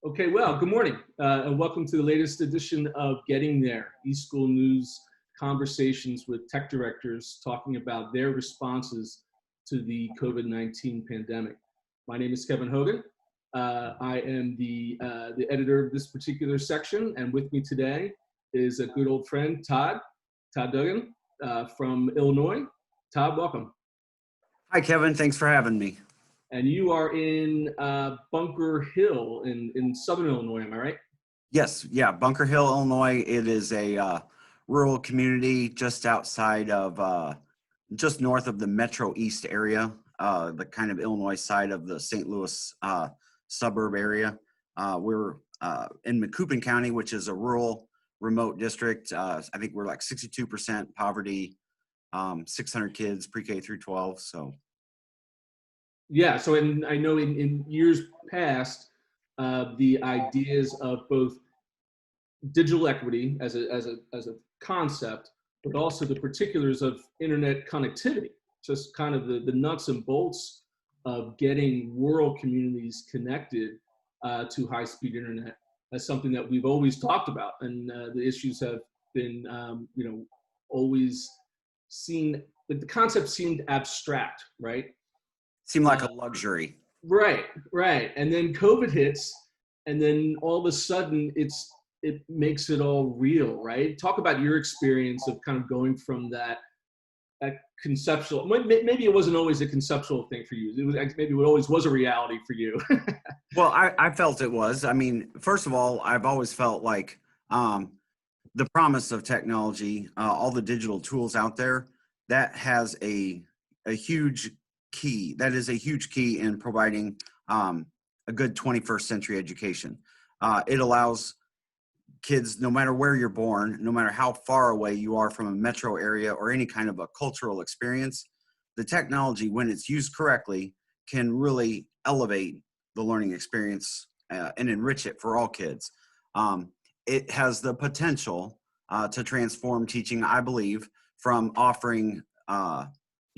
Okay, well, good morning, and welcome to the latest edition of Getting There, eSchool News conversations with tech directors talking about their responses to the COVID-19 pandemic. My name is Kevin Hogan. I am the editor of this particular section, and with me today is a good old friend, Todd Dugan from Illinois. Todd, welcome. Hi, Kevin. Thanks for having me. And you are in Bunker Hill in Southern Illinois, am I right? Yes, yeah, Bunker Hill, Illinois. It is a rural community just outside of, just north of the Metro East area, the kind of Illinois side of the St. Louis suburb area. We're in Macoupin County, which is a rural, remote district. I think we're like 62% poverty, 600 kids, pre-K through 12, so. Yeah, so I know in years past, the ideas of both digital equity as a concept, but also the particulars of internet connectivity, just kind of the nuts and bolts of getting rural communities connected to high-speed internet. That's something that we've always talked about, and the issues have been, always seen. The concept seemed abstract, right? Seemed like a luxury. Right. And then COVID hits, and then all of a sudden it makes it all real, right? Talk about your experience of kind of going from that conceptual. Maybe it wasn't always a conceptual thing for you. It was maybe it always was a reality for you. Well, I felt it was. I mean, first of all, I've always felt like the promise of technology, all the digital tools out there, that has a huge key. That is a huge key in providing a good 21st century education. It allows kids, no matter where you're born, no matter how far away you are from a metro area or any kind of a cultural experience, the technology, when it's used correctly, can really elevate the learning experience and enrich it for all kids. It has the potential to transform teaching, I believe, from offering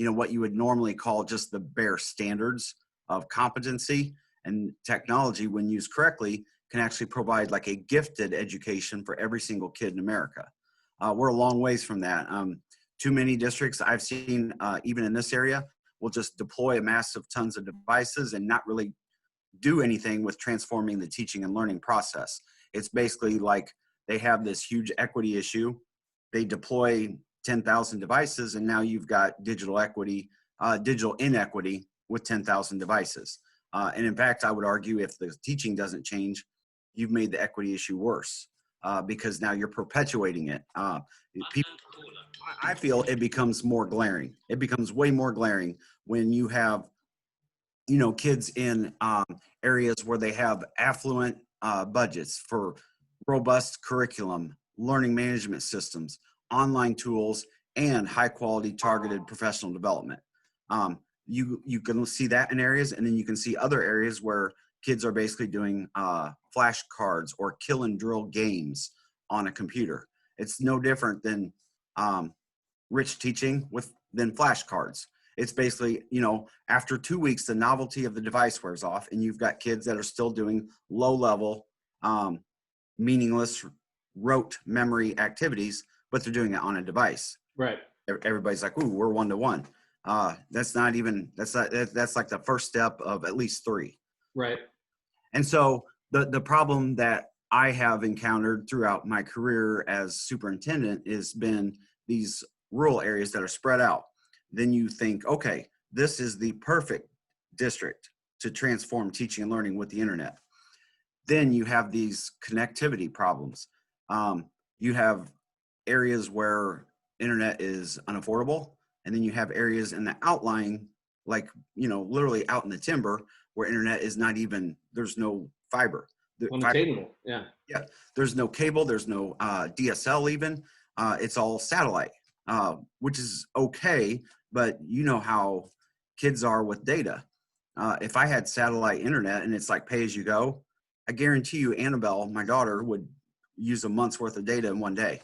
what you would normally call just the bare standards of competency, and technology, when used correctly, can actually provide like a gifted education for every single kid in America. We're a long ways from that. Too many districts I've seen, even in this area, will just deploy a massive tons of devices and not really do anything with transforming the teaching and learning process. It's basically like they have this huge equity issue. They deploy 10,000 devices, and now you've got digital inequity with 10,000 devices. And in fact, I would argue if the teaching doesn't change, you've made the equity issue worse because now you're perpetuating it. I feel it becomes more glaring. It becomes way more glaring when you have, kids in areas where they have affluent budgets for robust curriculum, learning management systems, online tools, and high quality targeted professional development. You can see that in areas, and then you can see other areas where kids are basically doing flashcards or kill and drill games on a computer. It's no different than rich teaching than flashcards. It's basically, after 2 weeks, the novelty of the device wears off, and you've got kids that are still doing low level, meaningless, rote memory activities, but they're doing it on a device. Right. Everybody's like, ooh, we're 1-to-1. That's like the first step of at least 3. Right. And so the problem that I have encountered throughout my career as superintendent has been these rural areas that are spread out. Then you think, okay, this is the perfect district to transform teaching and learning with the internet. Then you have these connectivity problems. You have areas where internet is unaffordable, and then you have areas in the outlying, like, literally out in the timber, where internet is not even, there's no fiber. Unattainable, yeah. Yeah, there's no cable, there's no DSL even. It's all satellite, which is okay, but you know how kids are with data. If I had satellite internet and it's like pay as you go, I guarantee you Annabelle, my daughter, would use a month's worth of data in one day.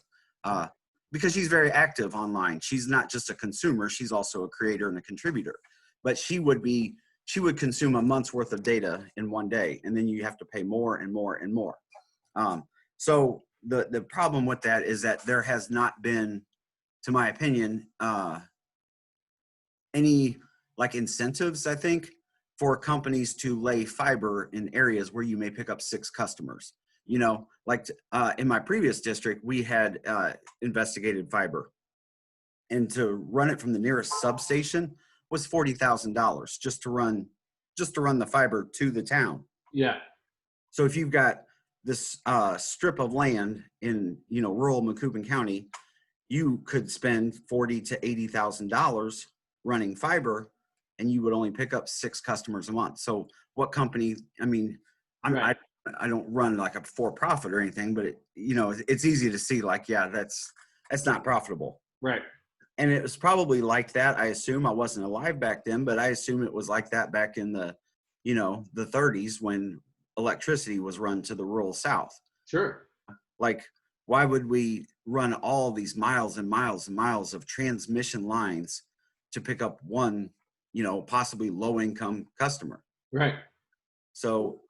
Because she's very active online. She's not just a consumer, she's also a creator and a contributor. But she would be she would consume a month's worth of data in one day, and then you have to pay more and more and more. So the problem with that is that there has not been, to my opinion, any like incentives, I think, for companies to lay fiber in areas where you may pick up 6 customers. You know, like in my previous district, we had investigated fiber, and to run it from the nearest substation was $40,000 just to run the fiber to the town. Yeah. So if you've got this strip of land in, you know, rural Macoupin County, you could spend $40,000 to $80,000 running fiber, and you would only pick up 6 customers a month. So what company? I mean, Right. I don't run like a for-profit or anything, but you know, it's easy to see like, yeah, that's not profitable. Right. And it was probably like that. I assume, I wasn't alive back then, but I assume it was like that back in the, you know, the 30s when electricity was run to the rural South. Sure. Like, why would we run all these miles and miles and miles of transmission lines to pick up one, you know, possibly low income customer? Right. So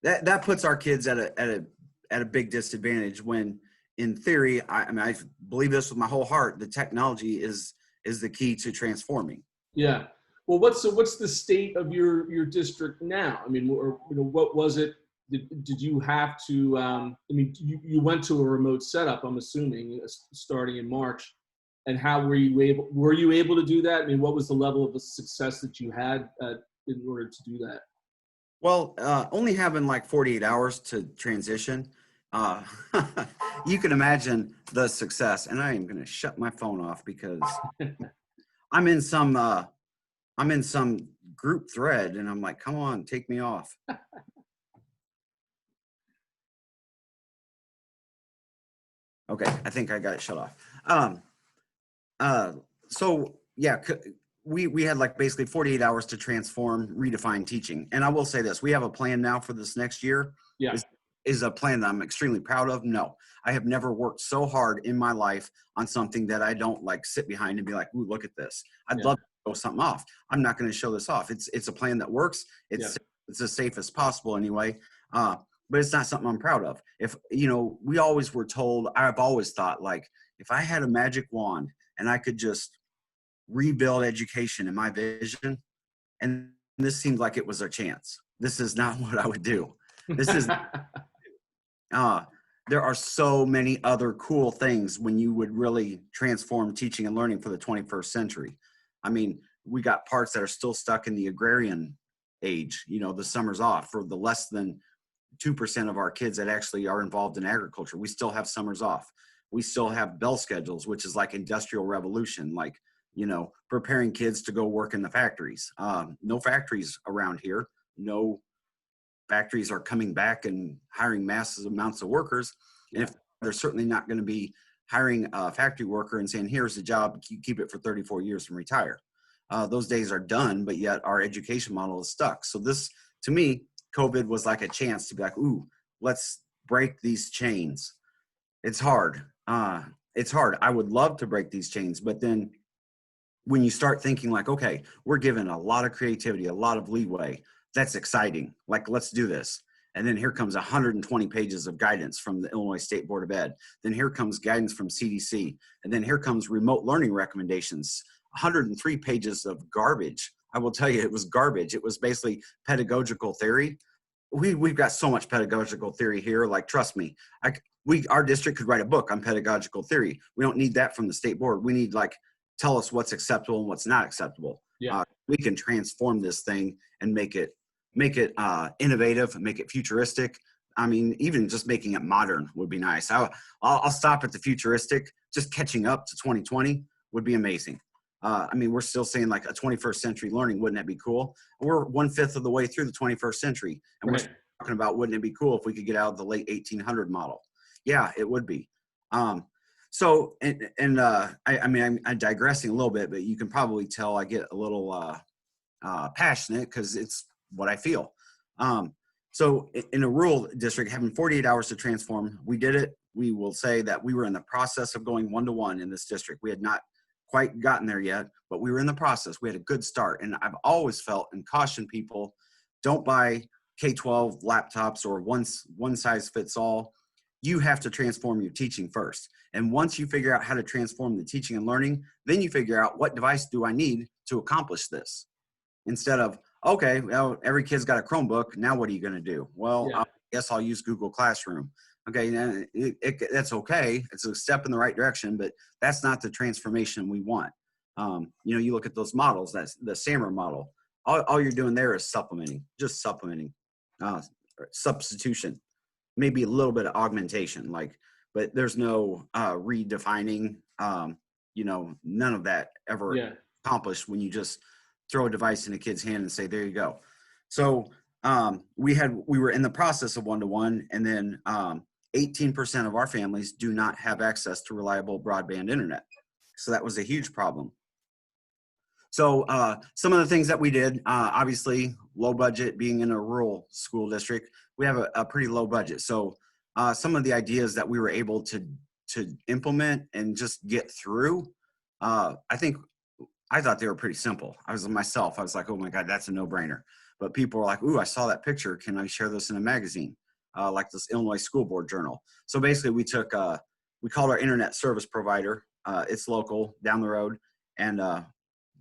that puts our kids at a big disadvantage when, in theory, I mean, I believe this with my whole heart, the technology is the key to transforming. Yeah. Well, what's the state of your district now? I mean, or, you know, what was it? Did you have to? I mean, you went to a remote setup, I'm assuming, starting in March. And how were you able? Were you able to do that? I mean, what was the level of the success that you had in order to do that? Well, only having like 48 hours to transition, you can imagine the success. And I am going to shut my phone off because I'm in some group thread, and I'm like, come on, take me off. Okay, I think I got it shut off. So yeah, we had like basically 48 hours to transform, redefine teaching. And I will say this, we have a plan now for this next year. Yeah. Is a plan that I'm extremely proud of? No, I have never worked so hard in my life on something that I don't like sit behind and be like, ooh, look at this. I'd love to show something off. I'm not going to show this off. It's a plan that works. It's as safe as possible anyway. But it's not something I'm proud of. If, you know, we always were told, I've always thought, like, if I had a magic wand and I could just rebuild education in my vision, and this seemed like it was our chance. This is not what I would do. This is, there are so many other cool things when you would really transform teaching and learning for the 21st century. I mean, we got parts that are still stuck in the agrarian age, you know, the summers off for the less than 2% of our kids that actually are involved in agriculture. We still have summers off. We still have bell schedules, which is like industrial revolution, like, you know, preparing kids to go work in the factories. No factories around here. No factories are coming back and hiring massive amounts of workers. And if they're certainly not going to be hiring a factory worker and saying, here's the job, keep it for 34 years and retire. Those days are done, but yet our education model is stuck. So this, to me, COVID was like a chance to be like, ooh, let's break these chains. It's hard. It's hard. I would love to break these chains, but then when you start thinking like, okay, we're given a lot of creativity, a lot of leeway, that's exciting. Like, let's do this. And then here comes 120 pages of guidance from the Illinois State Board of Ed. Then here comes guidance from CDC. And then here comes remote learning recommendations, 103 pages of garbage. I will tell you, it was garbage. It was basically pedagogical theory. We've got so much pedagogical theory here. Like, trust me, our district could write a book on pedagogical theory. We don't need that from the state board. We need, like, tell us what's acceptable and what's not acceptable. Yeah. We can transform this thing and make it innovative, make it futuristic. I mean, even just making it modern would be nice. I'll stop at the futuristic. Just catching up to 2020 would be amazing. I mean, we're still saying like a 21st century learning. Wouldn't that be cool? We're 1/5 of the way through the 21st century. And we're talking about, wouldn't it be cool if we could get out of the late 1800 model? Yeah, it would be. So, I mean, I'm digressing a little bit, but you can probably tell I get a little passionate because it's what I feel. So in a rural district, having 48 hours to transform, we did it. We will say that we were in the process of going 1-to-1 in this district. We had not quite gotten there yet, but we were in the process. We had a good start. And I've always felt and cautioned people, don't buy K-12 laptops or one size fits all. You have to transform your teaching first. And once you figure out how to transform the teaching and learning, then you figure out what device do I need to accomplish this? Instead of, okay, well, every kid's got a Chromebook. Now what are you going to do? Well, Yeah. I guess I'll use Google Classroom. Okay, that's okay. It's a step in the right direction, but that's not the transformation we want. You look at those models, that's the SAMR model. All you're doing there is supplementing, just supplementing, substitution, maybe a little bit of augmentation, but there's no redefining, none of that ever accomplished when you just throw a device in a kid's hand and say, there you go. So we were in the process of one-to-one, and then 18% of our families do not have access to reliable broadband internet. So that was a huge problem. So some of the things that we did, obviously low budget, being in a rural school district, we have a pretty low budget. So some of the ideas that we were able to implement and just get through, I thought they were pretty simple. I was like, oh my God, that's a no-brainer. But people were like, ooh, I saw that picture. Can I share this in a magazine? Like this Illinois School Board Journal. So basically we called our internet service provider. It's local down the road. And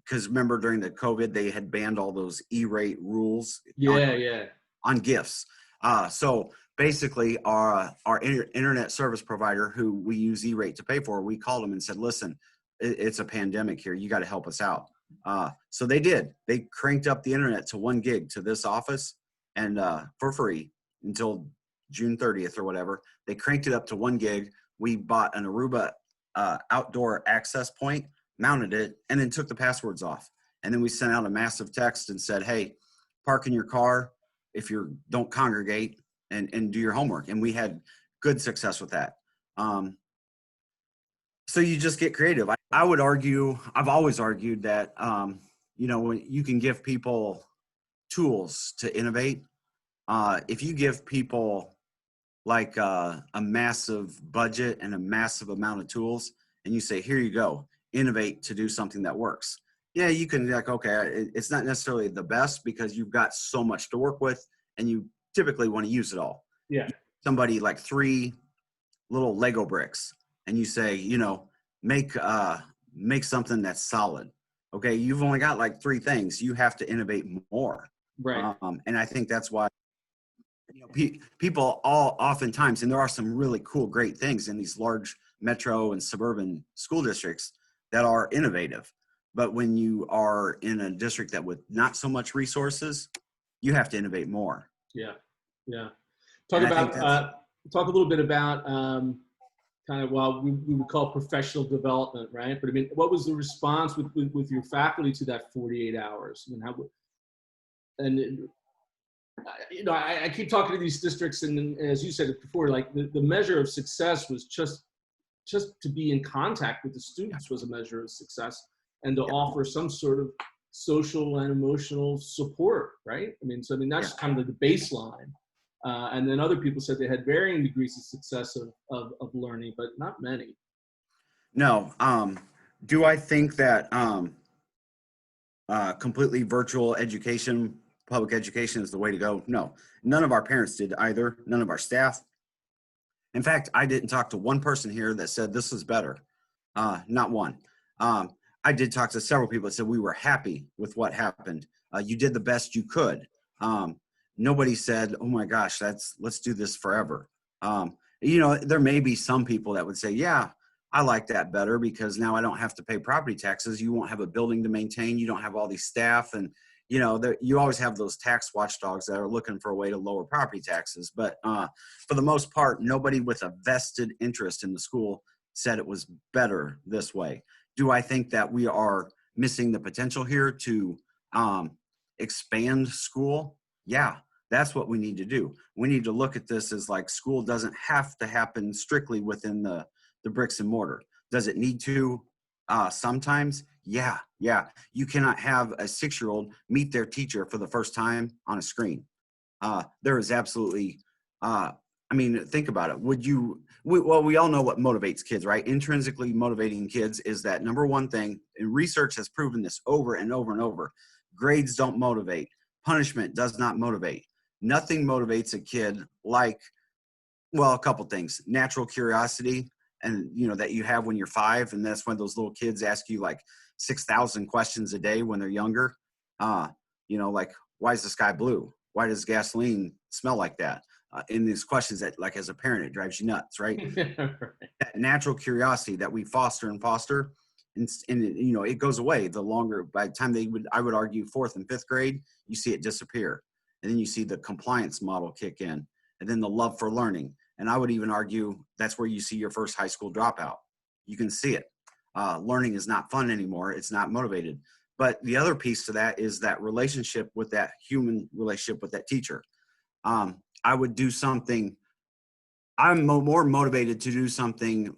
because remember during the COVID, they had banned all those E-rate rules on gifts. So basically our internet service provider, who we use E-rate to pay for, we called them and said, listen, it's a pandemic here. You got to help us out. So they did. They cranked up the internet to 1 gig to this office, and for free until June 30th or whatever. They cranked it up to 1 gig. We bought an Aruba outdoor access point, mounted it, and then took the passwords off. And then we sent out a massive text and said, hey, park in your car if you don't congregate and do your homework. And we had good success with that. So you just get creative. I would argue, I've always argued that, when you can give people tools to innovate, if you give people like a massive budget and a massive amount of tools, and you say, here you go, innovate to do something that works. Yeah, you can okay, it's not necessarily the best because you've got so much to work with and you typically want to use it all. Yeah. Somebody like 3 little Lego bricks and you say, make something that's solid. Okay, you've only got like 3 things. You have to innovate more. Right. And I think that's why people oftentimes, and there are some really cool, great things in these large metro and suburban school districts that are innovative. But when you are in a district that with not so much resources, you have to innovate more. Yeah. Yeah. Talk a little bit about kind of we would call professional development, right? But I mean, what was the response with your faculty to that 48 hours? I mean, I keep talking to these districts, and as you said before, like the measure of success was just to be in contact with the students was a measure of success, and to offer some sort of social and emotional support, right? That's kind of the baseline. And then other people said they had varying degrees of success of learning, but not many. No. Do I think that completely virtual education, public education is the way to go? No. None of our parents did either. None of our staff. In fact, I didn't talk to one person here that said this is better. Not one. I did talk to several people that said we were happy with what happened. You did the best you could. Nobody said, oh my gosh, let's do this forever. There may be some people that would say, yeah, I like that better because now I don't have to pay property taxes. You won't have a building to maintain. You don't have all these staff. And, you always have those tax watchdogs that are looking for a way to lower property taxes. But for the most part, nobody with a vested interest in the school said it was better this way. Do I think that we are missing the potential here to expand school? Yeah, that's what we need to do. We need to look at this as like school doesn't have to happen strictly within the bricks and mortar. Does it need to sometimes? Yeah. You cannot have a 6-year-old meet their teacher for the first time on a screen. There is absolutely I mean, think about it. Well, we all know what motivates kids, right? Intrinsically motivating kids is that number one thing, and research has proven this over and over and over. Grades don't motivate. Punishment does not motivate. Nothing motivates a kid like, well, a couple things. Natural curiosity, and that you have when you're 5, and that's when those little kids ask you like 6,000 questions a day when they're younger. Like, why is the sky blue? Why does gasoline smell like that? In these questions that, like, as a parent, it drives you nuts, right? That natural curiosity that we foster and foster, and it goes away the longer. By the time I would argue 4th and 5th grade, you see it disappear, and then you see the compliance model kick in, and then the love for learning. And I would even argue that's where you see your first high school dropout. You can see it. Learning is not fun anymore. It's not motivated. But the other piece to that is that relationship with that human relationship with that teacher. I would do something. I'm more motivated to do something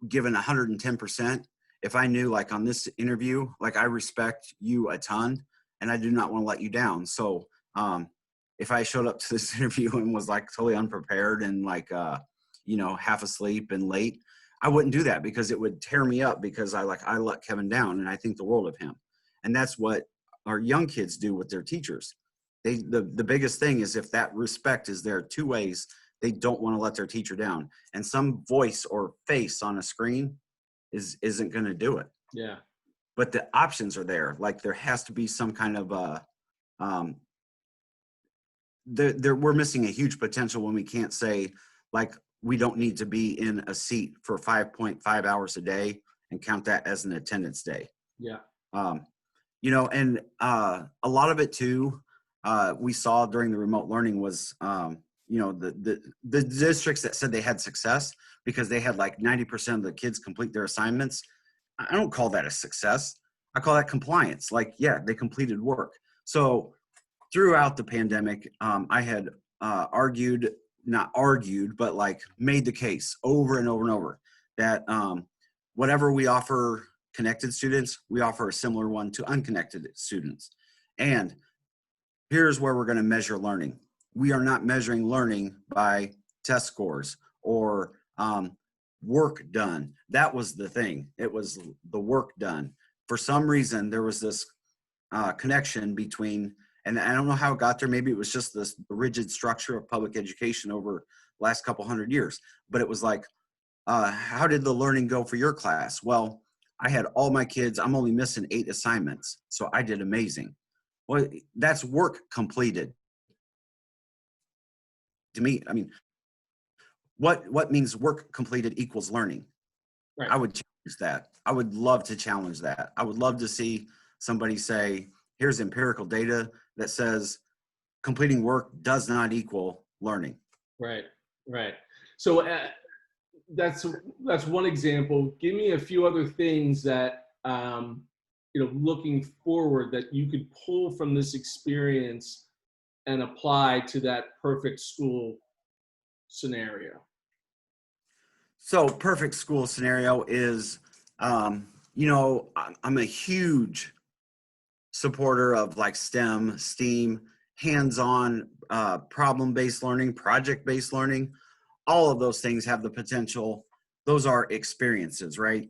given 110% if I knew, like, on this interview, like, I respect you a ton and I do not want to let you down. So if I showed up to this interview and was like totally unprepared and like half asleep and late, I wouldn't do that, because it would tear me up, because I let Kevin down and I think the world of him. And that's what our young kids do with their teachers. The biggest thing is, if that respect is there 2 ways, they don't want to let their teacher down. And some voice or face on a screen isn't going to do it. Yeah. But the options are there. Like, there has to be some kind of we're missing a huge potential when we can't say, like, we don't need to be in a seat for 5.5 hours a day and count that as an attendance day. Yeah. And a lot of it too, we saw during the remote learning was, the districts that said they had success because they had like 90% of the kids complete their assignments. I don't call that a success. I call that compliance. Like, yeah, they completed work. So throughout the pandemic, I had not argued, but like made the case over and over and over that whatever we offer connected students, we offer a similar one to unconnected students. And here's where we're going to measure learning. We are not measuring learning by test scores or work done. That was the thing. It was the work done. For some reason, there was this connection between, and I don't know how it got there. Maybe it was just this rigid structure of public education over the last couple hundred years. But it was like, how did the learning go for your class? Well, I had all my kids. I'm only missing 8 assignments, so I did amazing. Well, that's work completed. To me, I mean, what means work completed equals learning? Right. I would challenge that. I would love to challenge that. I would love to see somebody say, here's empirical data that says completing work does not equal learning. Right. So that's one example. Give me a few other things that looking forward, that you could pull from this experience and apply to that perfect school scenario. So perfect school scenario is, I'm a huge supporter of like STEAM, hands-on, problem-based learning, project-based learning. All of those things have the potential. Those are experiences, right?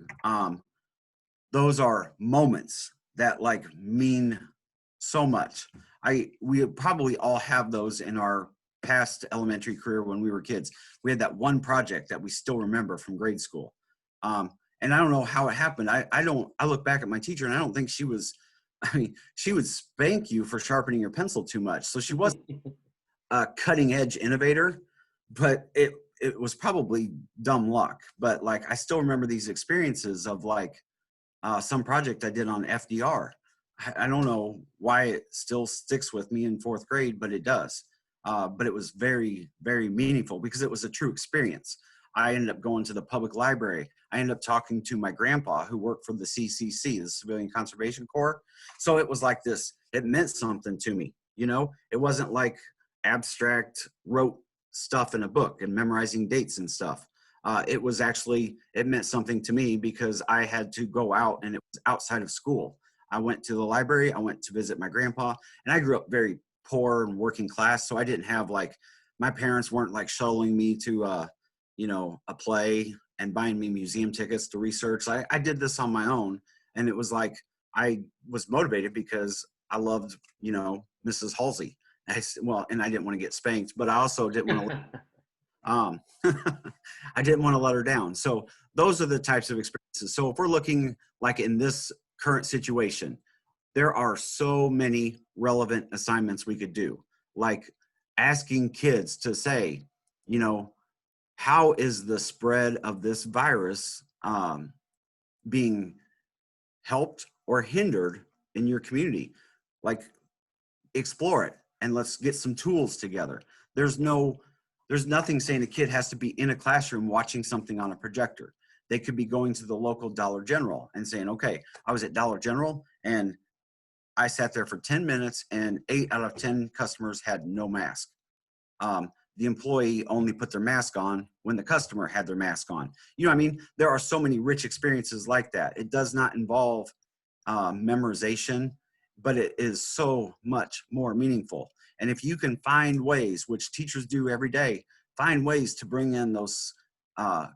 Those are moments that like mean so much. We probably all have those in our past elementary career when we were kids. We had that one project that we still remember from grade school. And I don't know how it happened. I look back at my teacher and I don't think she would spank you for sharpening your pencil too much. So she wasn't a cutting edge innovator, but it was probably dumb luck. But like, I still remember these experiences of like some project I did on FDR. I don't know why it still sticks with me in 4th grade, but it does. But it was very, very meaningful because it was a true experience. I ended up going to the public library. I ended up talking to my grandpa who worked for the CCC, the Civilian Conservation Corps. So it was like this, it meant something to me. It wasn't like abstract rote stuff in a book and memorizing dates and stuff. It meant something to me because I had to go out, and it was outside of school. I went to the library, I went to visit my grandpa, and I grew up very poor and working class. So I didn't have like my parents weren't like shuttling me to, you know, a play and buying me museum tickets to research. I did this on my own. And it was like, I was motivated because I loved, you know, Mrs. Halsey. Well, and I didn't want to get spanked, but I also didn't want to, I didn't want to let her down. So those are the types of experiences. So if we're looking like in this current situation, there are so many relevant assignments we could do, like asking kids to say, you know, how is the spread of this virus being helped or hindered in your community? Like, explore it and let's get some tools together. There's nothing saying a kid has to be in a classroom watching something on a projector. They could be going to the local Dollar General and saying, okay, I was at Dollar General and I sat there for 10 minutes and 8 out of 10 customers had no mask. The employee only put their mask on when the customer had their mask on. You know what I mean? There are so many rich experiences like that. It does not involve memorization, but it is so much more meaningful. And if you can find ways, which teachers do every day, find ways to bring in those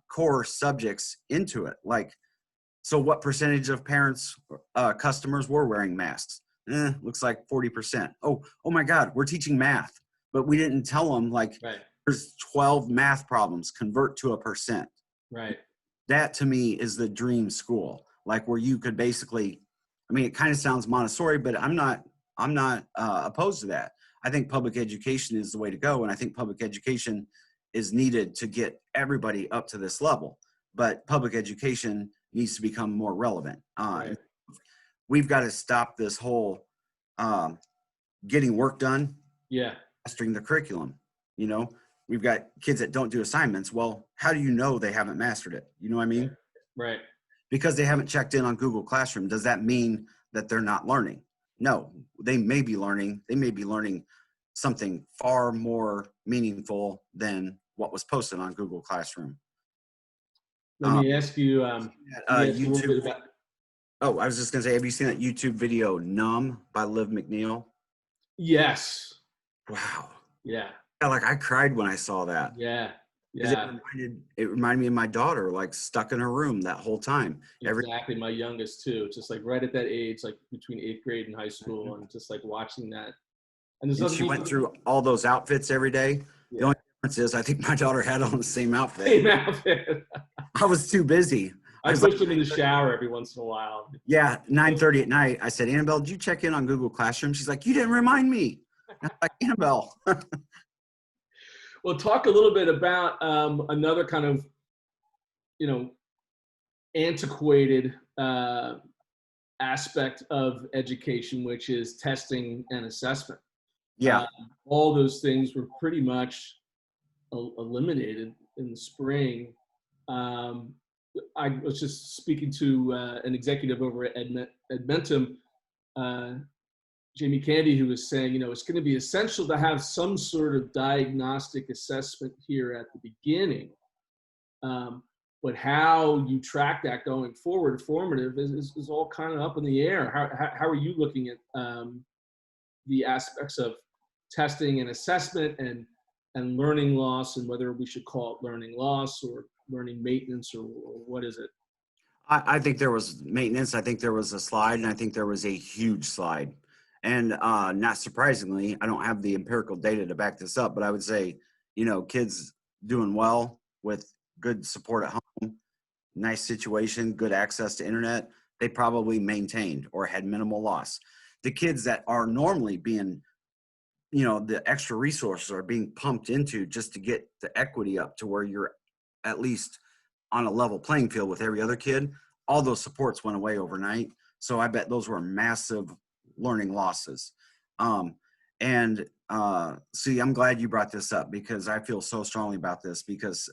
core subjects into it. Like, so what percentage of parents, customers were wearing masks? Looks like 40%. Oh my God, we're teaching math, but we didn't tell them like, Right. there's 12 math problems, convert to a percent. Right. That to me is the dream school, like where you could basically, I mean, it kind of sounds Montessori, but I'm not opposed to that. I think public education is the way to go. And I think public education is needed to get everybody up to this level, but public education needs to become more relevant. Right. We've got to stop this whole getting work done, Yeah. mastering the curriculum. You know, we've got kids that don't do assignments. Well, how do you know they haven't mastered it? You know what I mean? Right. Because they haven't checked in on Google Classroom, does that mean that they're not learning? No, they may be learning. They may be learning something far more meaningful than what was posted on Google Classroom. Let me ask you, a little YouTube. bit about. Oh, I was just gonna say, have you seen that YouTube video "Numb" by Liv McNeil? Yes. Wow. Yeah. Yeah, like I cried when I saw that. Yeah. 'Cause Yeah. it reminded me of my daughter, like stuck in her room that whole time. Exactly. My youngest too. Just like right at that age, like between 8th grade and high school, and just like watching that. And there's And other she went people. through all those outfits every day. The Yeah. only difference is I think my daughter had on the same outfit. Same outfit. I was too busy. I I was pushed like, them in the shower every once in a while. yeah, 9:30 at night. I said, Annabelle, did you check in on Google Classroom? She's like, you didn't remind me. I'm like, Annabelle. Well, talk a little bit about another kind of, you know, antiquated aspect of education, which is testing and assessment. Yeah. All those things were pretty much eliminated in the spring. I was just speaking to an executive over at Edmentum, Jamie Candy, who was saying, you know, it's going to be essential to have some sort of diagnostic assessment here at the beginning. But how you track that going forward, formative, is all kind of up in the air. How are you looking at the aspects of testing and assessment and learning loss, and whether we should call it learning loss or learning maintenance, or what is it? I think there was maintenance. I think there was a slide, and I think there was a huge slide. And not surprisingly, I don't have the empirical data to back this up, but I would say, you know, kids doing well with good support at home, nice situation, good access to internet, they probably maintained or had minimal loss. The kids that are normally being, you know, the extra resources are being pumped into just to get the equity up to where you're at least on a level playing field with every other kid, all those supports went away overnight. So I bet those were massive learning losses. See, I'm glad you brought this up because I feel so strongly about this, because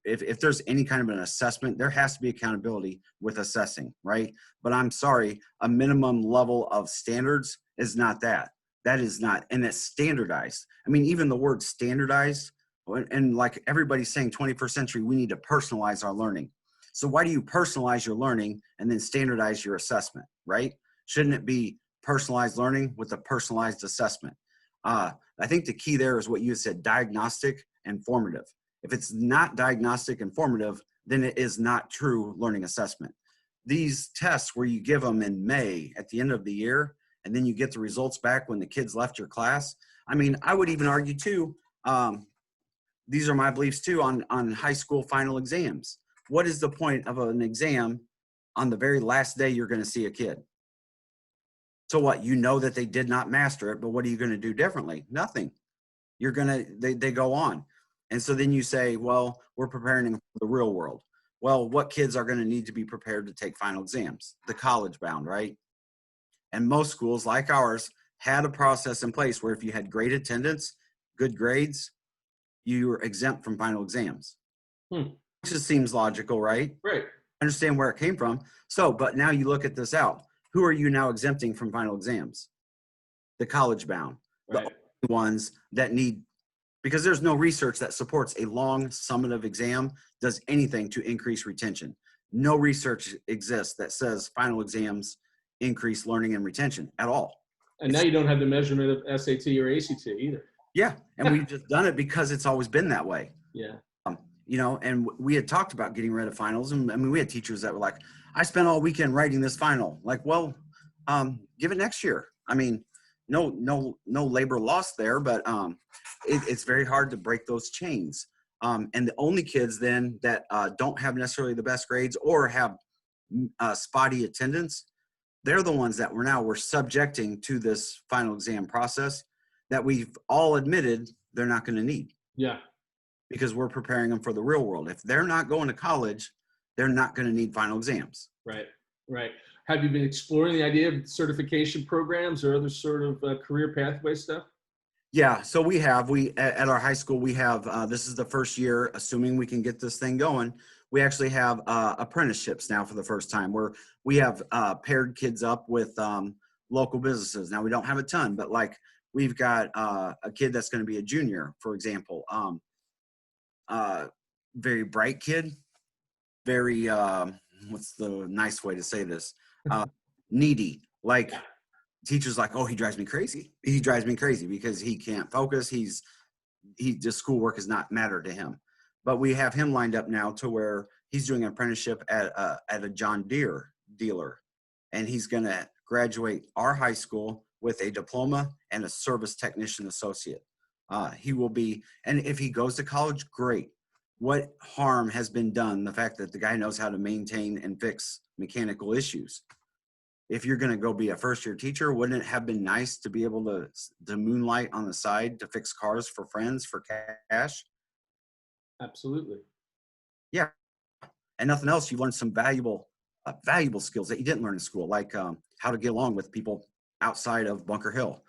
if there's any kind of an assessment, there has to be accountability with assessing, right? But I'm sorry, a minimum level of standards is not that. That is not, and it's standardized. I mean, even the word standardized, and like everybody's saying 21st century, we need to personalize our learning. So why do you personalize your learning and then standardize your assessment, right? Shouldn't it be personalized learning with a personalized assessment? I think the key there is what you said, diagnostic and formative. If it's not diagnostic and formative, then it is not true learning assessment. These tests where you give them in May at the end of the year, and then you get the results back when the kids left your class. I mean, I would even argue too, these are my beliefs too on high school final exams. What is the point of an exam on the very last day you're going to see a kid? So what? You know that they did not master it, but what are you going to do differently? Nothing. You're going to, they go on. And so then you say, well, we're preparing them for the real world. Well, what kids are going to need to be prepared to take final exams? The college bound, right? And most schools like ours had a process in place where if you had great attendance, good grades, you were exempt from final exams. Which just seems logical, right? Right. Understand where it came from. So, but now you look at this out. Who are you now exempting from final exams? The college bound. Right. The ones that need, because there's no research that supports a long summative exam does anything to increase retention. No research exists that says final exams increase learning and retention at all. And now you don't have the measurement of SAT or ACT either. Yeah, and we've just done it because it's always been that way. Yeah. You know, and we had talked about getting rid of finals, and I mean, we had teachers that were like, I spent all weekend writing this final. Like, well, give it next year. I mean, no labor lost there, but it's very hard to break those chains. And the only kids then that don't have necessarily the best grades or have spotty attendance, they're the ones that we're subjecting to this final exam process that we've all admitted they're not going to need. Yeah. Because we're preparing them for the real world. If they're not going to college, they're not going to need final exams. Right, right. Have you been exploring the idea of certification programs or other sort of career pathway stuff? Yeah, so we at our high school, we have, this is the first year, assuming we can get this thing going, we actually have apprenticeships now for the first time, where we have paired kids up with local businesses. Now, we don't have a ton, but like we've got a kid that's going to be a junior, for example, very bright kid, very, what's the nice way to say this? Needy. Like teachers like, oh, he drives me crazy. He drives me crazy because he can't focus. Just schoolwork does not matter to him. But we have him lined up now to where he's doing an apprenticeship at a John Deere dealer. And he's going to graduate our high school with a diploma and a service technician associate. He will be, and if he goes to college, great. What harm has been done? The fact that the guy knows how to maintain and fix mechanical issues. If you're going to go be a first-year teacher, wouldn't it have been nice to be able to moonlight on the side to fix cars for friends for cash? Absolutely. Yeah, and nothing else. You learned some valuable skills that you didn't learn in school, like how to get along with people outside of Bunker Hill.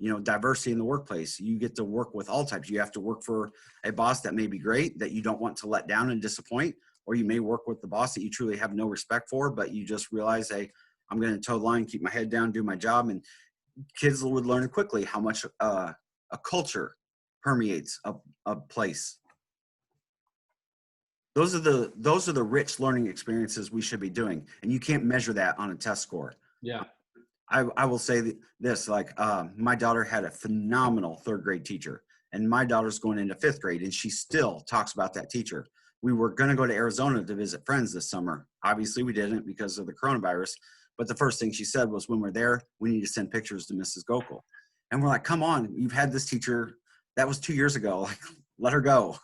You know, diversity in the workplace. You get to work with all types. You have to work for a boss that may be great, that you don't want to let down and disappoint, or you may work with the boss that you truly have no respect for, but you just realize, hey, I'm going to toe the line, keep my head down, do my job. And kids would learn quickly how much a culture permeates a place. Those are the rich learning experiences we should be doing. And you can't measure that on a test score. Yeah. I will say this, like my daughter had a phenomenal third grade teacher, and my daughter's going into fifth grade, and she still talks about that teacher. We were going to go to Arizona to visit friends this summer. Obviously, we didn't because of the coronavirus. But the first thing she said was, when we're there, we need to send pictures to Mrs. Gokul. And we're like, come on, you've had this teacher. That was 2 years ago. Like, let her go.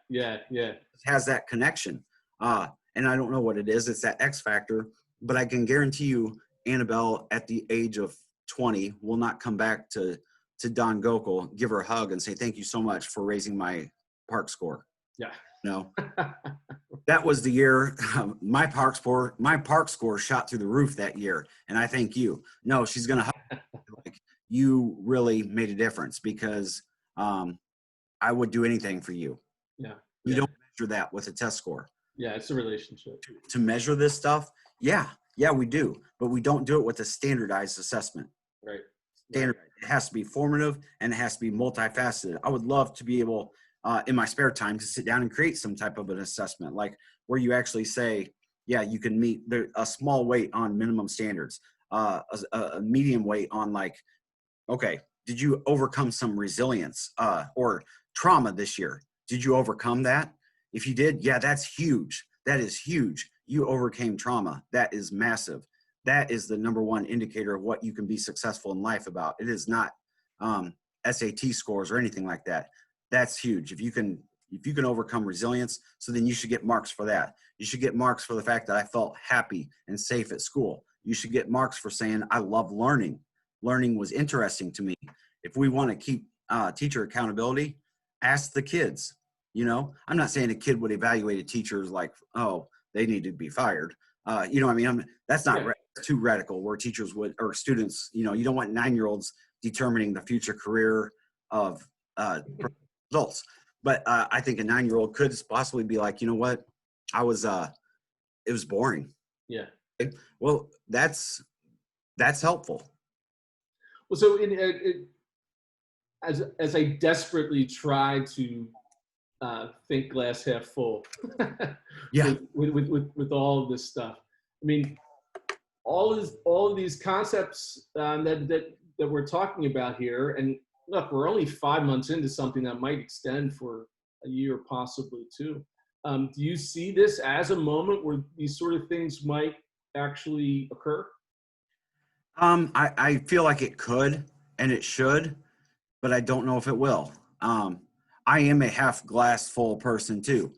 Yeah. It has that connection. And I don't know what it is. It's that X factor. But I can guarantee you, Annabelle, at the age of 20, will not come back to Don Gokul, give her a hug and say, thank you so much for raising my park score. Yeah. No. That was the year my park score shot through the roof that year. And I thank you. No, she's going to hug. Like, you really made a difference because I would do anything for you. Yeah. You don't measure that with a test score. Yeah, it's a relationship. To measure this stuff, yeah, we do. But we don't do it with a standardized assessment. Right. Standard. It has to be formative and it has to be multifaceted. I would love to be able, in my spare time, to sit down and create some type of an assessment, like where you actually say, yeah, you can meet a small weight on minimum standards, a medium weight on, like, okay, did you overcome some resilience or trauma this year? Did you overcome that? If you did, yeah, that's huge. That is huge. You overcame trauma. That is massive. That is the number one indicator of what you can be successful in life about. It is not SAT scores or anything like that. That's huge. If you can overcome resilience, so then you should get marks for that. You should get marks for the fact that I felt happy and safe at school. You should get marks for saying I love learning. Learning was interesting to me. If we want to keep teacher accountability, ask the kids. You know, I'm not saying a kid would evaluate a teacher as like, oh, they need to be fired. You know what I mean? That's not too radical where teachers would, or students, you know, you don't want 9-year-olds determining the future career of adults. But I think a 9-year-old could possibly be like, you know what, it was boring. Yeah. Well, that's helpful. Well, so as I desperately try to think glass half full, yeah, with all of this stuff, I mean, all of these concepts that we're talking about here, and look, we're only 5 months into something that might extend for a year, possibly 2. Do you see this as a moment where these sort of things might actually occur? I feel like it could and it should, but I don't know if it will. I am a half glass full person too.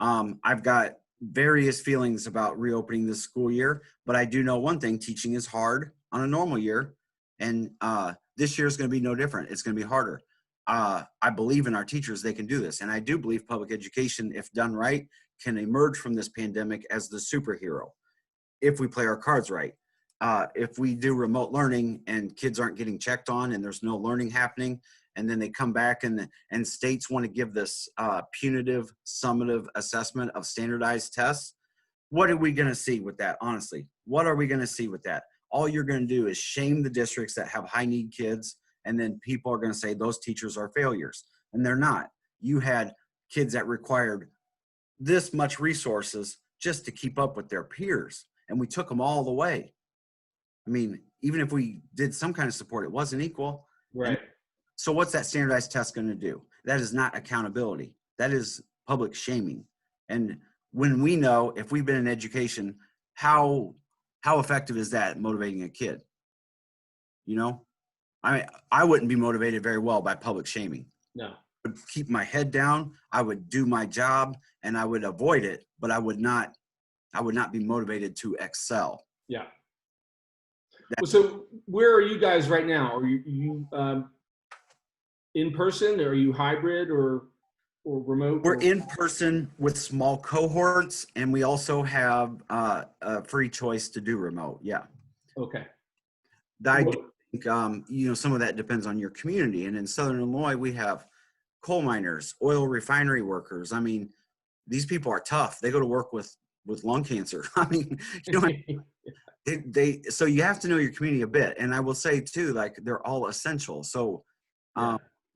I've got various feelings about reopening this school year, but I do know one thing: teaching is hard on a normal year, and this year is going to be no different. It's going to be harder. I believe in our teachers; they can do this, and I do believe public education, if done right, can emerge from this pandemic as the superhero if we play our cards right. If we do remote learning and kids aren't getting checked on and there's no learning happening, and then they come back and states want to give this punitive summative assessment of standardized tests, what are we going to see with that? Honestly, what are we going to see with that? All you're going to do is shame the districts that have high need kids, and then people are going to say those teachers are failures, and they're not. You had kids that required this much resources just to keep up with their peers, and we took them all away. I mean, even if we did some kind of support, it wasn't equal. Right. And so what's that standardized test going to do? That is not accountability. That is public shaming. And when we know, if we've been in education, how effective is that at motivating a kid? You know, I wouldn't be motivated very well by public shaming. No. I would keep my head down. I would do my job and I would avoid it, but I would not be motivated to excel. Yeah. Well, so where are you guys right now? Are you in person? Or are you hybrid or remote? We're in person with small cohorts, and we also have a free choice to do remote. Yeah. Okay. I do think, you know, some of that depends on your community. And in Southern Illinois, we have coal miners, oil refinery workers. I mean, these people are tough. They go to work with lung cancer. I mean, you know, so you have to know your community a bit. And I will say too, like, they're all essential. So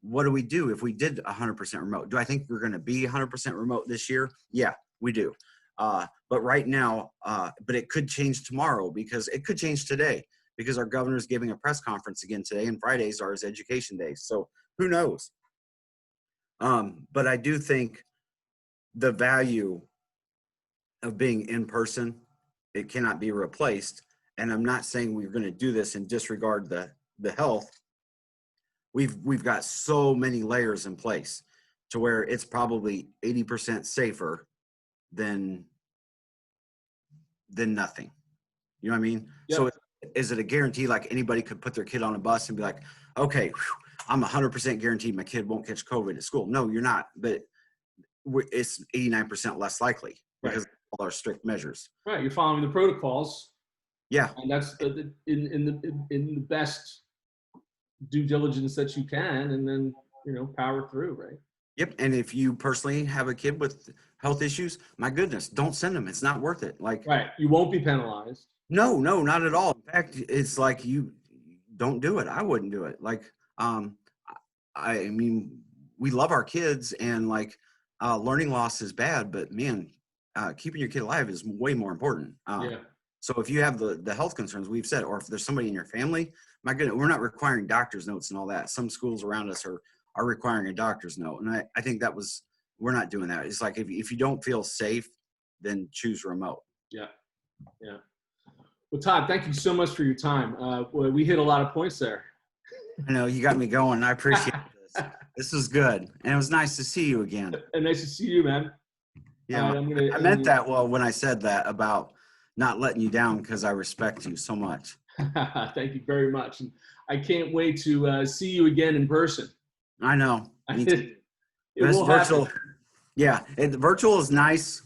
what do we do if we did 100% remote? Do I think we're going to be 100% remote this year? Yeah, we do. But right now, but it could change tomorrow, because it could change today, because our governor is giving a press conference again today, and Fridays are his education days. So who knows? But I do think the value of being in person, it cannot be replaced. And I'm not saying we're going to do this and disregard the health. We've got so many layers in place to where it's probably 80% safer than nothing. You know what I mean? Yep. So is it a guarantee like anybody could put their kid on a bus and be like, okay, I'm 100% guaranteed my kid won't catch COVID at school? No, you're not. But it's 89% less likely because of all our strict measures. Right. You're following the protocols. Yeah. And that's in the best due diligence that you can, and then, you know, power through, right? Yep. And if you personally have a kid with health issues, my goodness, don't send them. It's not worth it. Like, right. You won't be penalized. No, not at all. In fact, it's like, you don't do it. I wouldn't do it. Like, I mean, we love our kids, and like, learning loss is bad, but man, keeping your kid alive is way more important. So if you have the health concerns we've said, or if there's somebody in your family, my goodness, we're not requiring doctor's notes and all that. Some schools around us are requiring a doctor's note. And I think we're not doing that. It's like, if you don't feel safe, then choose remote. Yeah. Yeah. Well, Todd, thank you so much for your time. Boy, we hit a lot of points there. I know you got me going. I appreciate this. This was good. And it was nice to see you again. And nice to see you, man. Yeah. I meant that well when I said that about not letting you down, because I respect you so much. Thank you very much. And I can't wait to see you again in person. I know. It will virtual. happen. Yeah. Virtual is nice.